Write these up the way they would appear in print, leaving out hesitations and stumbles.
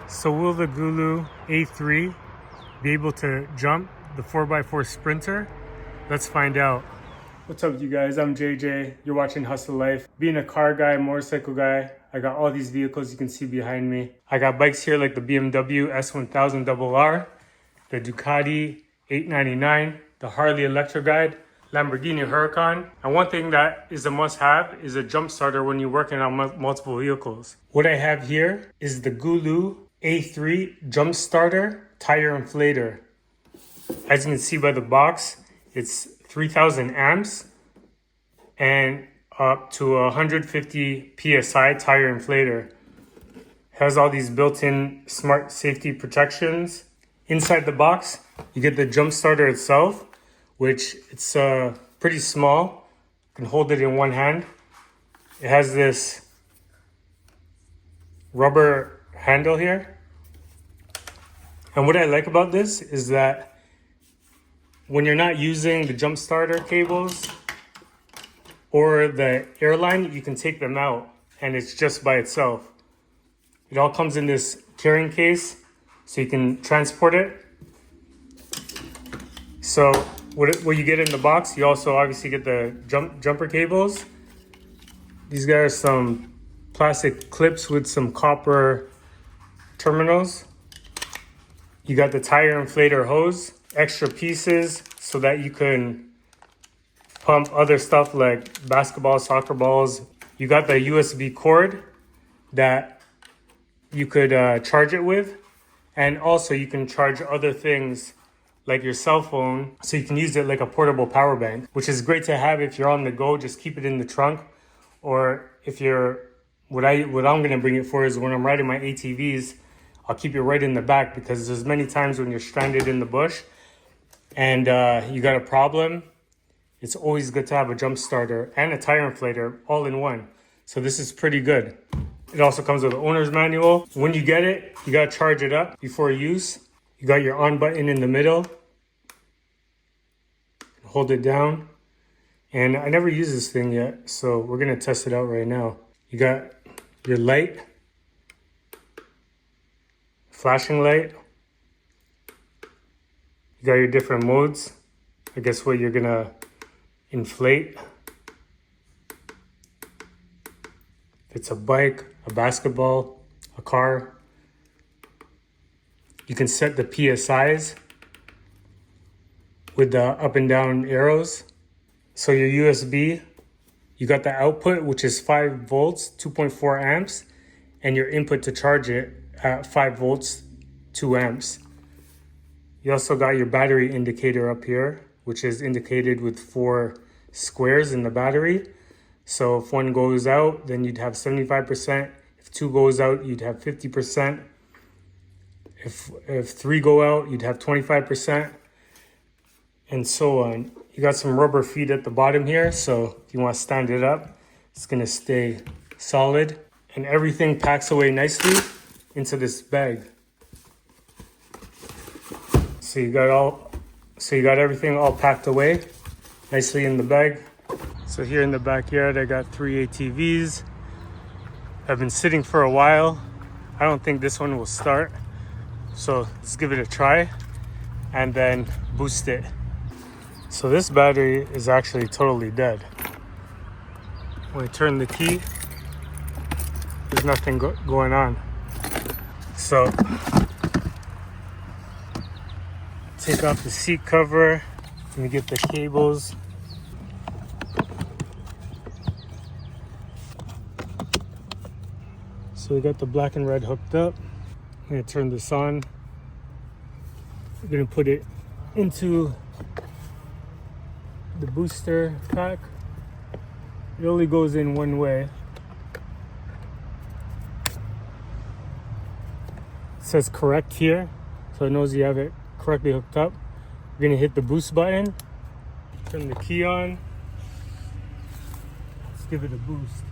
So will the GOOLOO A3 be able to jump the 4x4 Sprinter? Let's find out. What's up, you guys? I'm JJ. You're watching Hustle Life. Being a car guy, motorcycle guy, I got all these vehicles you can see behind me. I got bikes here like the BMW S1000RR, the Ducati 899, the Harley Electro Guide, Lamborghini Huracan. And one thing that is a must-have is a jump starter when you're working on multiple vehicles. What I have here is the GOOLOO A3 jump starter tire inflator. As you can see by the box, it's 3000 amps and up to 150 PSI tire inflator. Has all these built-in smart safety protections. Inside the box, you get the jump starter itself, which it's pretty small. You can hold it in one hand. It has this rubber handle here. And what I like about this is that when you're not using the jump starter cables or the airline, you can take them out and it's just by itself. It all comes in this carrying case so you can transport it. So what you get in the box, you also obviously get the jumper cables. These guys are some plastic clips with some copper terminals. You got the tire inflator hose, extra pieces so that you can pump other stuff like basketball, soccer balls. You got the USB cord that you could charge it with. And also you can charge other things like your cell phone, so you can use it like a portable power bank, which is great to have if you're on the go. Just keep it in the trunk. Or if you're, what I'm gonna bring it for is when I'm riding my ATVs, I'll keep it right in the back, because there's many times when you're stranded in the bush and you got a problem. It's always good to have a jump starter and a tire inflator all in one. So this is pretty good. It also comes with an owner's manual. When you get it, you gotta charge it up before use. You got your on button in the middle. Hold it down. And I never used this thing yet, so we're gonna test it out right now. You got your light, flashing light. You got your different modes. I guess what you're gonna inflate. If it's a bike, a basketball, a car. You can set the PSIs with the up and down arrows. So your USB, you got the output, which is 5 volts, 2.4 amps, and your input to charge it at 5 volts, 2 amps. You also got your battery indicator up here, which is indicated with 4 squares in the battery. So if one goes out, then you'd have 75%. If 2 goes out, you'd have 50%. If 3 go out, you'd have 25%, and so on. You got some rubber feet at the bottom here, so if you want to stand it up, it's gonna stay solid. And everything packs away nicely into this bag. So you got everything all packed away nicely in the bag. So here in the backyard, I got 3 ATVs. I've been sitting for a while. I don't think this one will start. So let's give it a try and then boost it. So this battery is actually totally dead. When I turn the key, there's nothing going on. So take off the seat cover. Let me get the cables. So we got the black and red hooked up. I'm gonna turn this on. I'm gonna put it into the booster pack. It only goes in one way. It says correct here, so it knows you have it correctly hooked up. We're gonna hit the boost button, turn the key on. Let's give it a boost.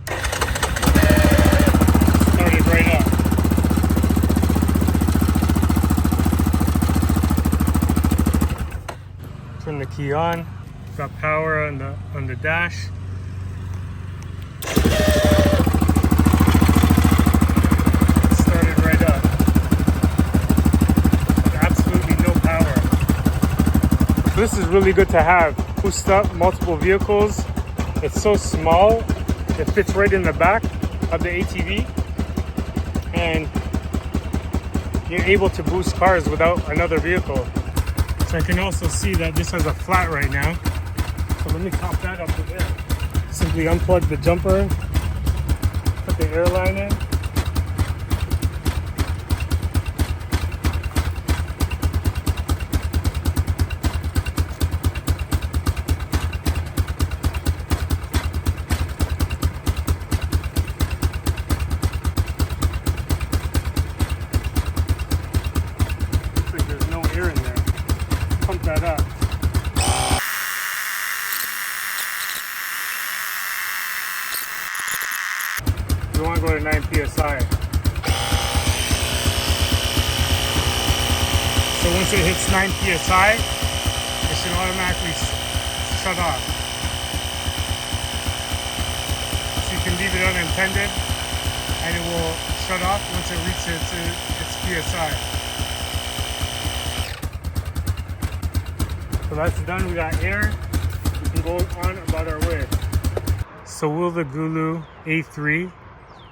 Started right up. Turn the key on. Got power on the dash. Started right up. So this is really good to have. Boost up multiple vehicles. It's so small, it fits right in the back of the ATV, and you're able to boost cars without another vehicle. So I can also see that this has a flat right now. So let me top that up with it. Simply unplug the jumper, put the airline in. That up. We want to go to 9 PSI. So once it hits 9 PSI, it should automatically shut off. So you can leave it unattended and it will shut off once it reaches its PSI. So that's done, we got air, we can go on about our way. So will the GOOLOO A3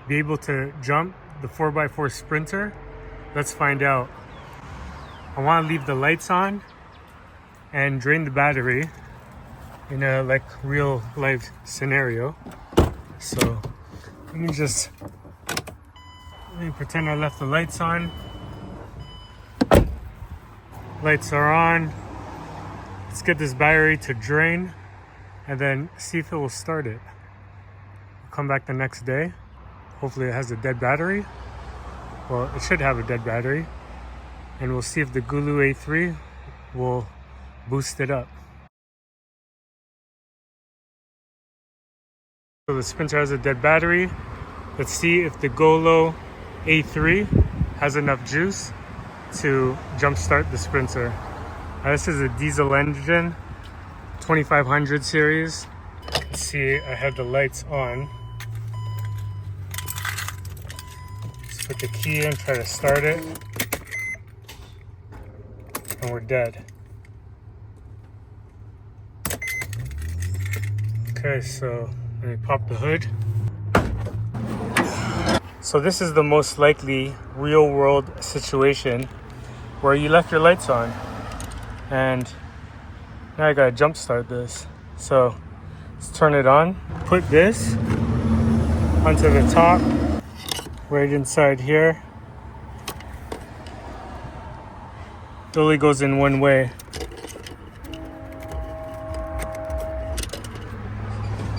be able to jump the 4x4 Sprinter? Let's find out. I want to leave the lights on and drain the battery in a like real life scenario. So let me pretend I left the lights on. Lights are on. Let's get this battery to drain and then see if it will start it. We'll come back the next day. Hopefully it has a dead battery. Well, it should have a dead battery. And we'll see if the GOOLOO A3 will boost it up. So the Sprinter has a dead battery. Let's see if the GOOLOO A3 has enough juice to jumpstart the Sprinter. This is a diesel engine, 2500 series. Let's see, I have the lights on. Let's put the key in, try to start it. And we're dead. Okay, so let me pop the hood. So this is the most likely real world situation where you left your lights on. And now I gotta jump start this. So let's turn it on. Put this onto the top, right inside here. It only goes in one way.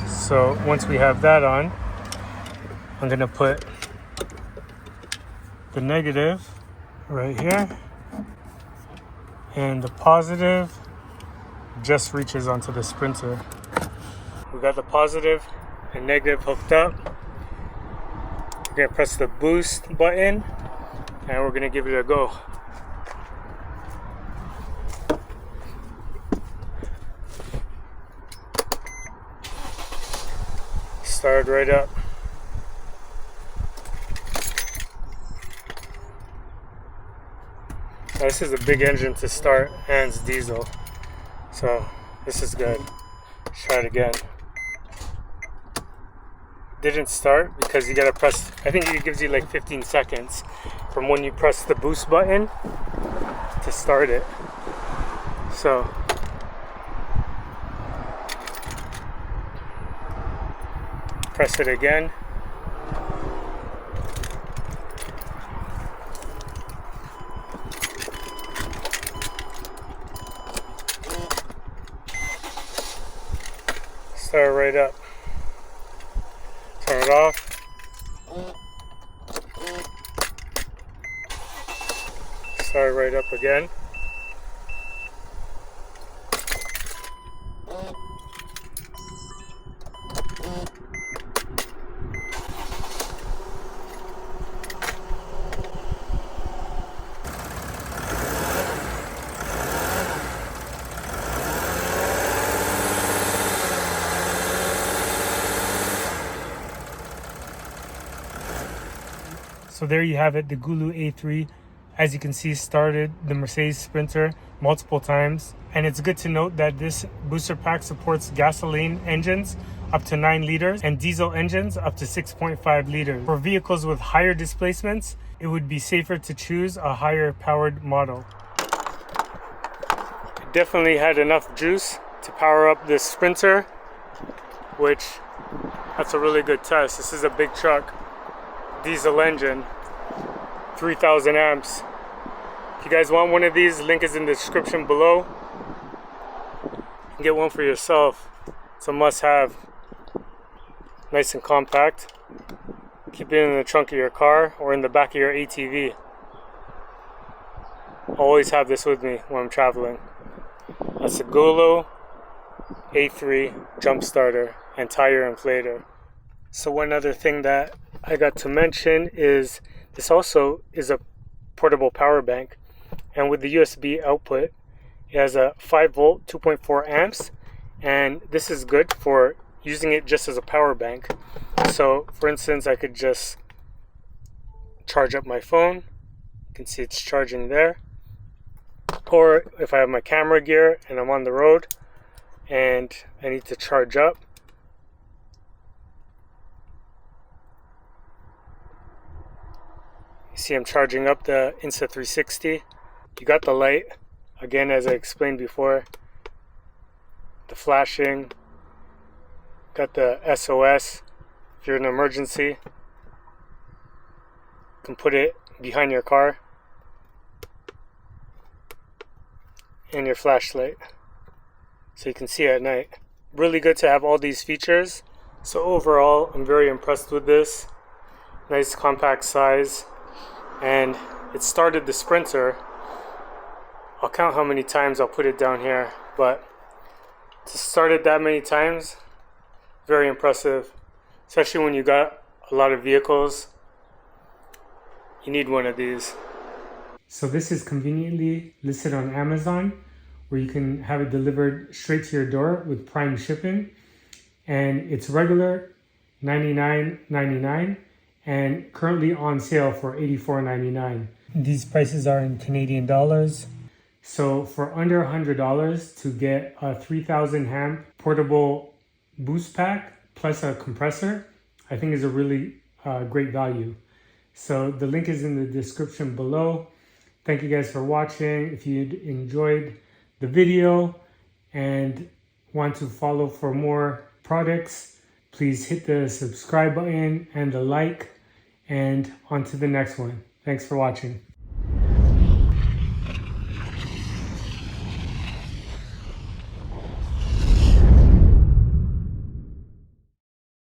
So once we have that on, I'm gonna put the negative right here. And the positive just reaches onto the Sprinter. We got the positive and negative hooked up. We're gonna press the boost button and we're gonna give it a go. Start right up. This is a big engine to start and it's diesel, so this is good. Let's try it again. Didn't start because you gotta press, I think it gives you like 15 seconds from when you press the boost button to start it. So press it again. Start right up. Turn it off. Start right up again. So there you have it, the GOOLOO A3 as you can see, started the Mercedes Sprinter multiple times. And it's good to note that this booster pack supports gasoline engines up to 9 liters and diesel engines up to 6.5 liters. For vehicles with higher displacements, it would be safer to choose a higher powered model. It definitely had enough juice to power up this Sprinter, which that's a really good test. This is a big truck, diesel engine, 3,000 amps. If you guys want one of these, link is in the description below. You can get one for yourself. It's a must-have. Nice and compact. Keep it in the trunk of your car or in the back of your ATV. Always have this with me when I'm traveling. That's a GOOLOO A3 jump starter and tire inflator. So one other thing that I got to mention is this also is a portable power bank, and with the USB output it has a 5-volt 2.4 amps, and this is good for using it just as a power bank. So for instance, I could just charge up my phone. You can see it's charging there. Or if I have my camera gear and I'm on the road and I need to charge up, you see I'm charging up the Insta360. You got the light, again as I explained before, the flashing, got the SOS if you're in an emergency. You can put it behind your car, and your flashlight so you can see at night. Really good to have all these features. So overall, I'm very impressed with this. Nice compact size, and it started the Sprinter. I'll count how many times I'll put it down here, but to start it that many times, very impressive, especially when you got a lot of vehicles. You need one of these. So this is conveniently listed on Amazon, where you can have it delivered straight to your door with prime shipping, and it's regular $99.99 and currently on sale for $84.99. These prices are in Canadian dollars. So for under $100 to get a 3,000 amp portable boost pack plus a compressor, I think is a really great value. So the link is in the description below. Thank you guys for watching. If you enjoyed the video and want to follow for more products, please hit the subscribe button and the like, and on to the next one. Thanks for watching.